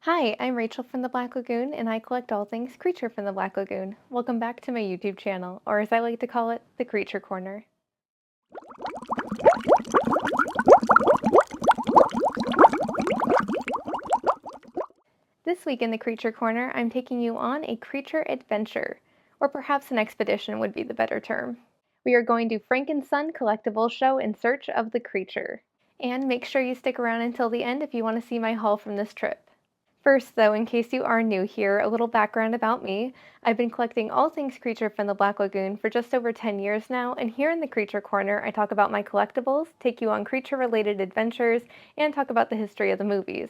Hi, I'm Rachel from the Black Lagoon, and I collect all things Creature from the Black Lagoon. Welcome back to my YouTube channel, or as I like to call it, the Creature Corner. This week in the Creature Corner, I'm taking you on a creature adventure, or perhaps an expedition would be the better term. We are going to Frank Son Collectible Show in search of the creature. And make sure you stick around until the end if you want to see my haul from this trip. First, though, in case you are new here, a little background about me. I've been collecting all things creature from the Black Lagoon for just over 10 years now, and here in the Creature Corner, I talk about my collectibles, take you on creature-related adventures, and talk about the history of the movies,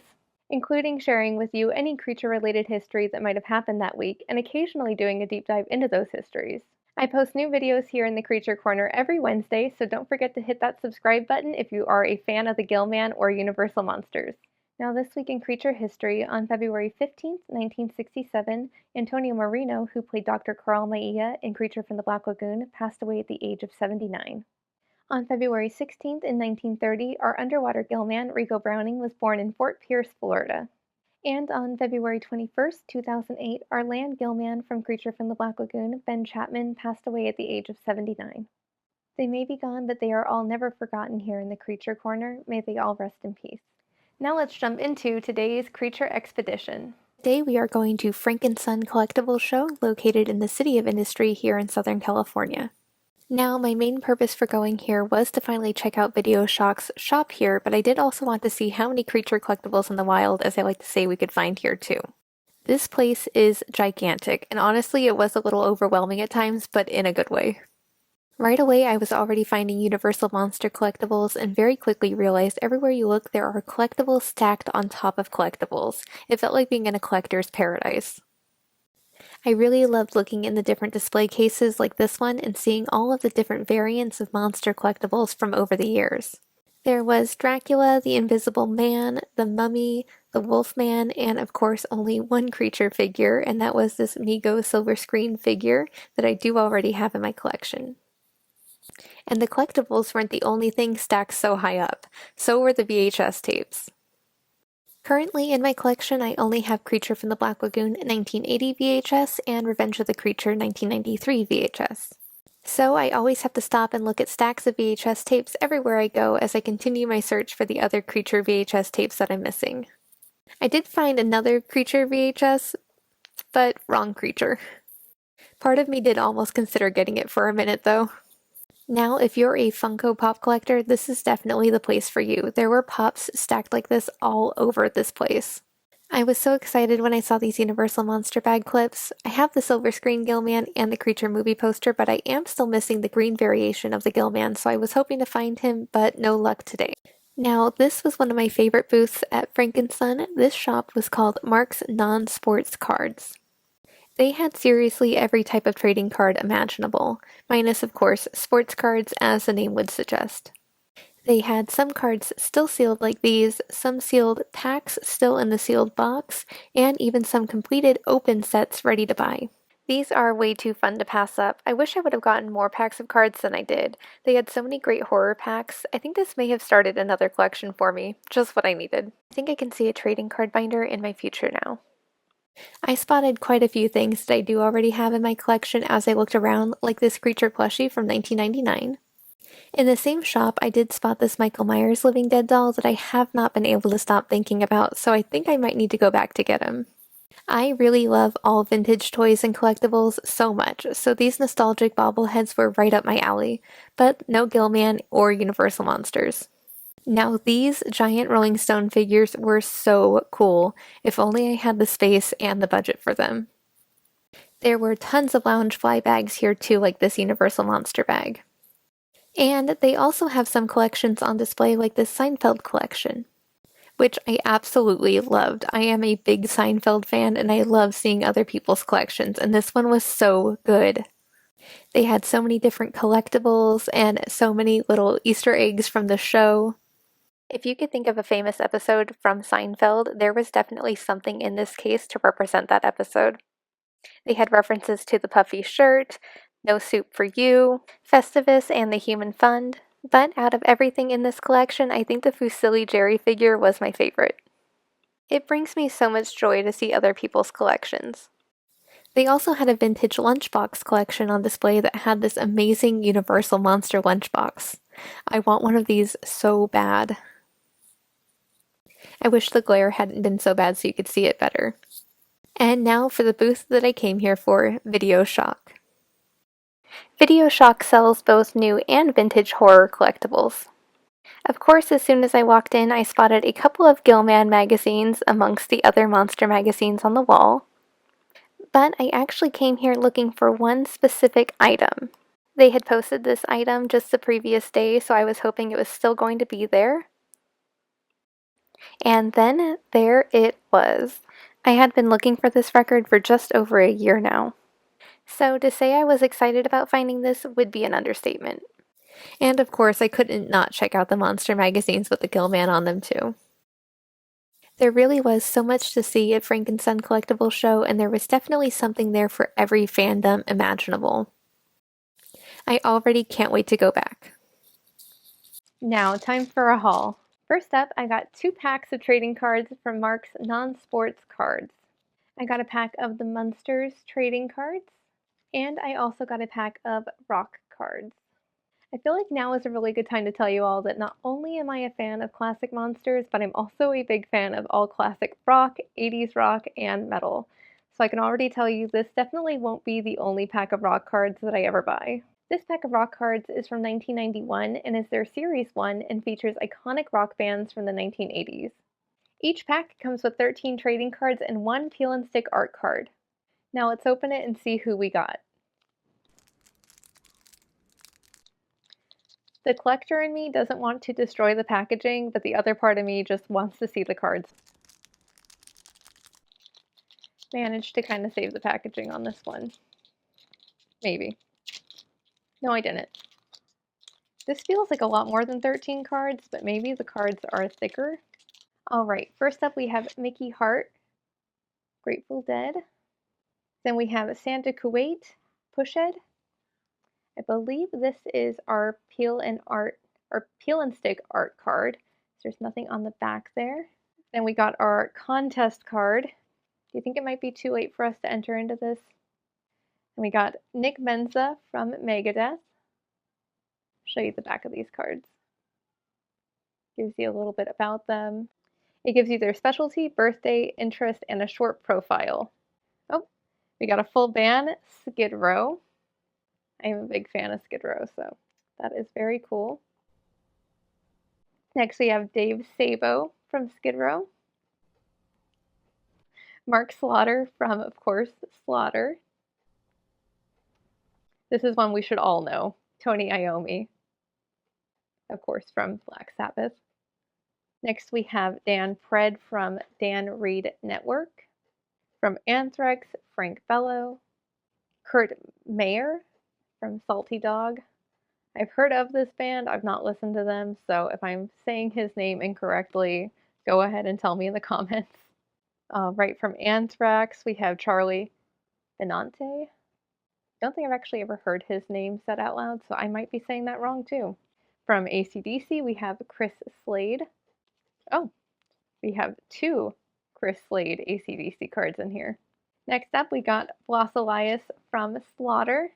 including sharing with you any creature-related history that might have happened that week, and occasionally doing a deep dive into those histories. I post new videos here in the Creature Corner every Wednesday, so don't forget to hit that subscribe button if you are a fan of the Gillman or Universal Monsters. Now, this week in creature history, on February 15th, 1967, Antonio Marino, who played Dr. Carl Maia in Creature from the Black Lagoon, passed away at the age of 79. On February 16th, in 1930, our underwater gillman, Rico Browning, was born in Fort Pierce, Florida. And on February 21st, 2008, our land gillman from Creature from the Black Lagoon, Ben Chapman, passed away at the age of 79. They may be gone, but they are all never forgotten here in the Creature Corner. May they all rest in peace. Now let's jump into today's creature expedition. Today we are going to Frank Son Collectible Show, located in the City of Industry here in Southern California. Now, my main purpose for going here was to finally check out Video Shock's shop here, but I did also want to see how many creature collectibles in the wild, as I like to say, we could find here too. This place is gigantic, and honestly it was a little overwhelming at times, but in a good way. Right away, I was already finding Universal Monster collectibles and very quickly realized everywhere you look there are collectibles stacked on top of collectibles. It felt like being in a collector's paradise. I really loved looking in the different display cases like this one and seeing all of the different variants of monster collectibles from over the years. There was Dracula, the Invisible Man, the Mummy, the Wolfman, and of course only one creature figure, and that was this Mego silver screen figure that I do already have in my collection. And the collectibles weren't the only thing stacked so high up, so were the VHS tapes. Currently in my collection I only have Creature from the Black Lagoon 1980 VHS and Revenge of the Creature 1993 VHS. So I always have to stop and look at stacks of VHS tapes everywhere I go as I continue my search for the other Creature VHS tapes that I'm missing. I did find another Creature VHS, but wrong creature. Part of me did almost consider getting it for a minute though. Now, if you're a Funko Pop collector, this is definitely the place for you. There were pops stacked like this all over this place. I was so excited when I saw these Universal Monster Bag clips. I have the silver screen Gillman and the Creature movie poster, but I am still missing the green variation of the Gillman, so I was hoping to find him, but no luck today. Now, this was one of my favorite booths at Frank & Son. This shop was called Mark's Non-Sports Cards. They had seriously every type of trading card imaginable, minus of course sports cards as the name would suggest. They had some cards still sealed like these, some sealed packs still in the sealed box, and even some completed open sets ready to buy. These are way too fun to pass up. I wish I would have gotten more packs of cards than I did. They had so many great horror packs. I think this may have started another collection for me, just what I needed. I think I can see a trading card binder in my future now. I spotted quite a few things that I do already have in my collection as I looked around, like this Creature plushie from 1999. In the same shop, I did spot this Michael Myers Living Dead doll that I have not been able to stop thinking about, so I think I might need to go back to get him. I really love all vintage toys and collectibles so much, so these nostalgic bobbleheads were right up my alley, but no Gillman or Universal Monsters. Now these giant Rolling Stone figures were so cool, if only I had the space and the budget for them. There were tons of Loungefly bags here too, like this Universal Monster bag. And they also have some collections on display like this Seinfeld collection, which I absolutely loved. I am a big Seinfeld fan and I love seeing other people's collections, and this one was so good. They had so many different collectibles and so many little Easter eggs from the show. If you could think of a famous episode from Seinfeld, there was definitely something in this case to represent that episode. They had references to the puffy shirt, No Soup for You, Festivus, and the Human Fund. But out of everything in this collection, I think the Fusilli Jerry figure was my favorite. It brings me so much joy to see other people's collections. They also had a vintage lunchbox collection on display that had this amazing Universal Monster lunchbox. I want one of these so bad. I wish the glare hadn't been so bad so you could see it better. And now for the booth that I came here for, Video Shock. Video Shock sells both new and vintage horror collectibles. Of course, as soon as I walked in, I spotted a couple of Gilman magazines amongst the other monster magazines on the wall. But I actually came here looking for one specific item. They had posted this item just the previous day, so I was hoping it was still going to be there. And then there it was. I had been looking for this record for just over a year now. So to say I was excited about finding this would be an understatement. And of course, I couldn't not check out the monster magazines with the Gilman on them too. There really was so much to see at Frank Son Collectible Show, and there was definitely something there for every fandom imaginable. I already can't wait to go back. Now, time for a haul. First up, I got 2 packs of trading cards from Mark's Non-Sports Cards. I got a pack of the Munsters trading cards, and I also got a pack of rock cards. I feel like now is a really good time to tell you all that not only am I a fan of classic monsters, but I'm also a big fan of all classic rock, 80s rock, and metal. So I can already tell you this definitely won't be the only pack of rock cards that I ever buy. This pack of rock cards is from 1991 and is their Series 1 and features iconic rock bands from the 1980s. Each pack comes with 13 trading cards and 1 peel and stick art card. Now let's open it and see who we got. The collector in me doesn't want to destroy the packaging, but the other part of me just wants to see the cards. Managed to kind of save the packaging on this one. Maybe. No, I didn't. This feels like a lot more than 13 cards, but maybe the cards are thicker. Alright, first up we have Mickey Hart, Grateful Dead. Then we have Santa Kuwait, Pushed. I believe this is our peel and stick art card. So there's nothing on the back there. Then we got our contest card. Do you think it might be too late for us to enter into this? And we got Nick Menza from Megadeth. Show you the back of these cards. Gives you a little bit about them. It gives you their specialty, birthday, interest, and a short profile. Oh, we got a full band, Skid Row. I am a big fan of Skid Row, so that is very cool. Next we have Dave Sabo from Skid Row. Mark Slaughter from, of course, Slaughter. This is one we should all know. Tony Iommi, of course, from Black Sabbath. Next we have Dan Pred from Dan Reed Network. From Anthrax, Frank Bello. Kurt Mayer from Salty Dog. I've heard of this band, I've not listened to them, so if I'm saying his name incorrectly, go ahead and tell me in the comments. Right from Anthrax, we have Charlie Benante. Don't think I've actually ever heard his name said out loud, so I might be saying that wrong too. From AC/DC, we have Chris Slade. Oh, we have 2 Chris Slade AC/DC cards in here. Next up, we got Blas Elias from Slaughter.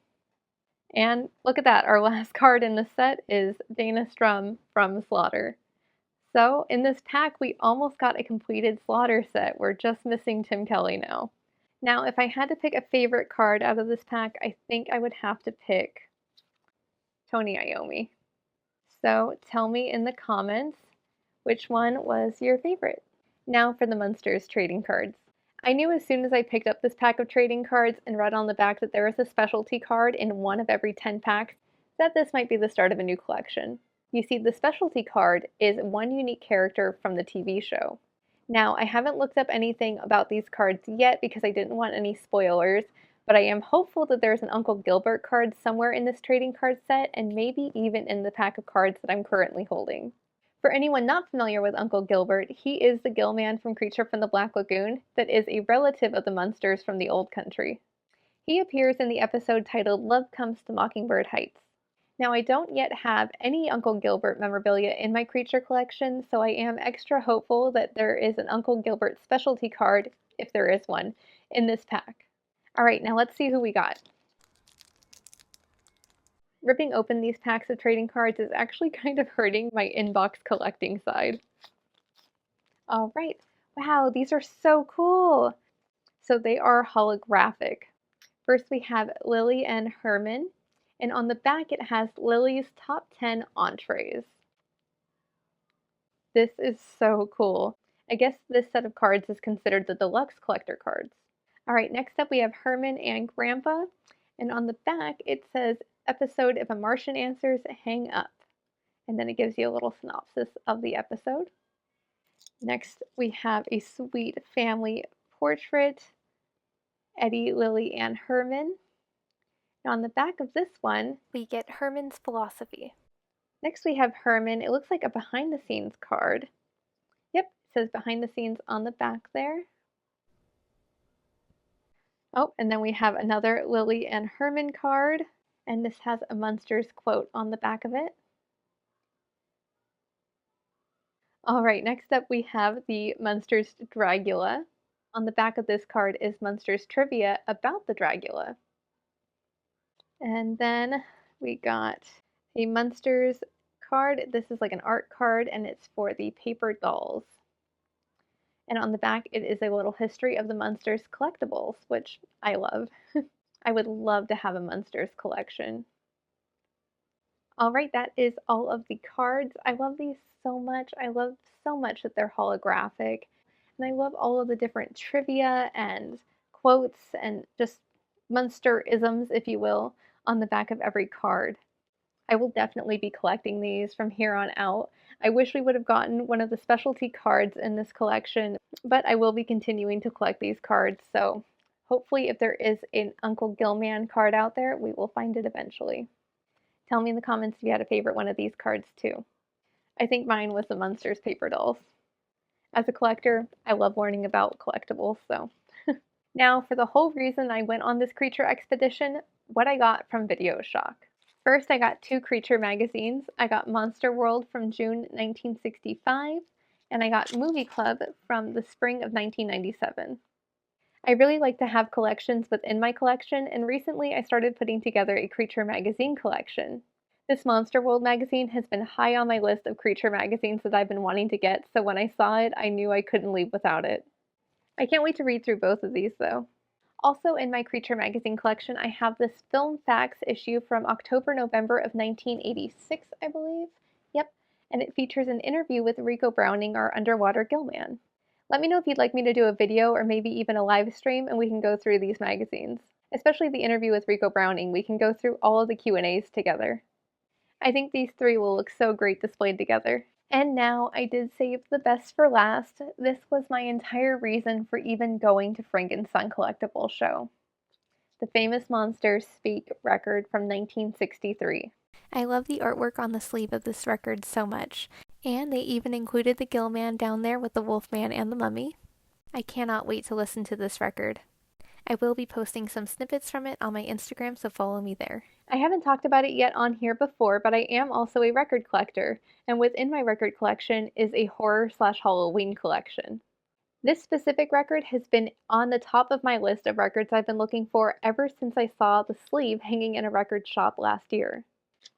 And look at that, our last card in the set is Dana Strum from Slaughter. So in this pack, we almost got a completed Slaughter set. We're just missing Tim Kelly now. Now, if I had to pick a favorite card out of this pack, I think I would have to pick Tony Iommi. So tell me in the comments which one was your favorite. Now for the Munsters trading cards. I knew as soon as I picked up this pack of trading cards and read on the back that there was a specialty card in one of every 10 packs that this might be the start of a new collection. You see, the specialty card is one unique character from the TV show. Now, I haven't looked up anything about these cards yet because I didn't want any spoilers, but I am hopeful that there's an Uncle Gilbert card somewhere in this trading card set and maybe even in the pack of cards that I'm currently holding. For anyone not familiar with Uncle Gilbert, he is the Gillman from Creature from the Black Lagoon that is a relative of the Munsters from the Old Country. He appears in the episode titled Love Comes to Mockingbird Heights. Now, I don't yet have any Uncle Gilbert memorabilia in my creature collection, so I am extra hopeful that there is an Uncle Gilbert specialty card, if there is one, in this pack. All right, now let's see who we got. Ripping open these packs of trading cards is actually kind of hurting my inbox collecting side. All right, wow, these are so cool. So they are holographic. First we have Lily and Herman, and on the back it has Lily's top 10 entrees. This is so cool. I guess this set of cards is considered the deluxe collector cards. All right, next up we have Herman and Grandpa, and on the back it says episode If a Martian Answers, Hang Up. And then it gives you a little synopsis of the episode. Next we have a sweet family portrait, Eddie, Lily, and Herman. And on the back of this one, we get Herman's philosophy. Next we have Herman. It looks like a behind the scenes card. Yep, it says behind the scenes on the back there. Oh, and then we have another Lily and Herman card, and this has a Munsters quote on the back of it. All right, next up we have the Munsters Dragula. On the back of this card is Munsters trivia about the Dragula. And then we got a Munsters card. This is like an art card, and it's for the paper dolls. And on the back, it is a little history of the Munsters Collectibles, which I love. I would love to have a Munsters collection. All right, that is all of the cards. I love these so much. I love so much that they're holographic. And I love all of the different trivia and quotes and just Munster-isms, if you will, on the back of every card. I will definitely be collecting these from here on out. I wish we would have gotten one of the specialty cards in this collection, but I will be continuing to collect these cards, so hopefully if there is an Uncle Gilman card out there, we will find it eventually. Tell me in the comments if you had a favorite one of these cards too. I think mine was the Munsters paper dolls. As a collector, I love learning about collectibles, so. Now for the whole reason I went on this creature expedition, what I got from Video Shock. First, I got 2 creature magazines. I got Monster World from June 1965, and I got Movie Club from the spring of 1997. I really like to have collections within my collection, and recently I started putting together a creature magazine collection. This Monster World magazine has been high on my list of creature magazines that I've been wanting to get, so when I saw it, I knew I couldn't leave without it. I can't wait to read through both of these, though. Also in my Creature magazine collection, I have this Film Facts issue from October-November of 1986, I believe. Yep, and it features an interview with Rico Browning, our underwater gillman. Let me know if you'd like me to do a video or maybe even a live stream and we can go through these magazines. Especially the interview with Rico Browning, we can go through all of the Q&As together. I think these 3 will look so great displayed together. And now I did save the best for last. This was my entire reason for even going to Frank Son Collectible Show. The Famous Monsters Speak record from 1963. I love the artwork on the sleeve of this record so much. And they even included the Gillman down there with the Wolfman and the Mummy. I cannot wait to listen to this record. I will be posting some snippets from it on my Instagram, so follow me there. I haven't talked about it yet on here before, but I am also a record collector, and within my record collection is a horror/Halloween collection. This specific record has been on the top of my list of records I've been looking for ever since I saw the sleeve hanging in a record shop last year.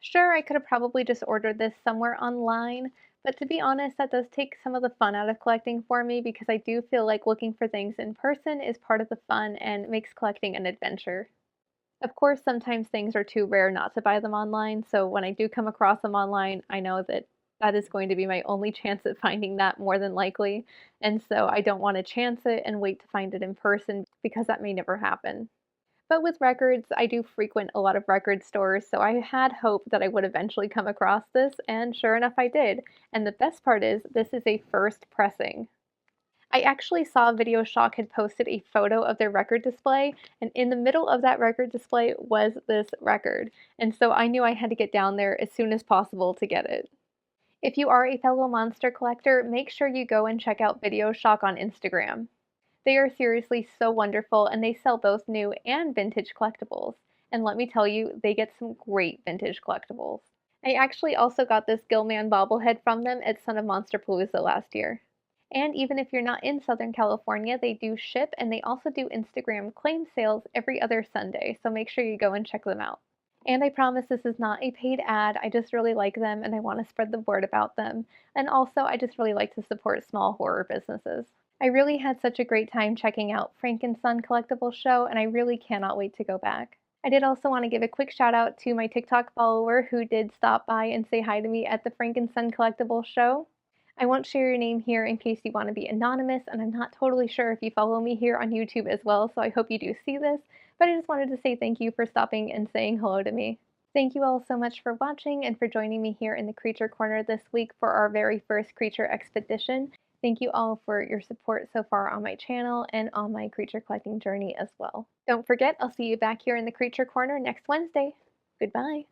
Sure, I could have probably just ordered this somewhere online, but to be honest, that does take some of the fun out of collecting for me because I do feel like looking for things in person is part of the fun and makes collecting an adventure. Of course, sometimes things are too rare not to buy them online, so when I do come across them online, I know that that is going to be my only chance at finding that more than likely, and so I don't want to chance it and wait to find it in person because that may never happen. But with records, I do frequent a lot of record stores, so I had hope that I would eventually come across this, and sure enough I did. And the best part is, this is a first pressing. I actually saw Video Shock had posted a photo of their record display, and in the middle of that record display was this record, and so I knew I had to get down there as soon as possible to get it. If you are a fellow monster collector, make sure you go and check out Video Shock on Instagram. They are seriously so wonderful, and they sell both new and vintage collectibles, and let me tell you, they get some great vintage collectibles. I actually also got this Gillman bobblehead from them at Son of Monsterpalooza last year. And even if you're not in Southern California, they do ship and they also do Instagram claim sales every other Sunday, so make sure you go and check them out. And I promise this is not a paid ad, I just really like them and I want to spread the word about them. And also, I just really like to support small horror businesses. I really had such a great time checking out Frank Son Collectible Show, and I really cannot wait to go back. I did also want to give a quick shout out to my TikTok follower who did stop by and say hi to me at the Frank Son Collectible Show. I won't share your name here in case you want to be anonymous, and I'm not totally sure if you follow me here on YouTube as well, so I hope you do see this, but I just wanted to say thank you for stopping and saying hello to me. Thank you all so much for watching and for joining me here in the Creature Corner this week for our very first creature expedition. Thank you all for your support so far on my channel and on my creature collecting journey as well. Don't forget, I'll see you back here in the Creature Corner next Wednesday. Goodbye.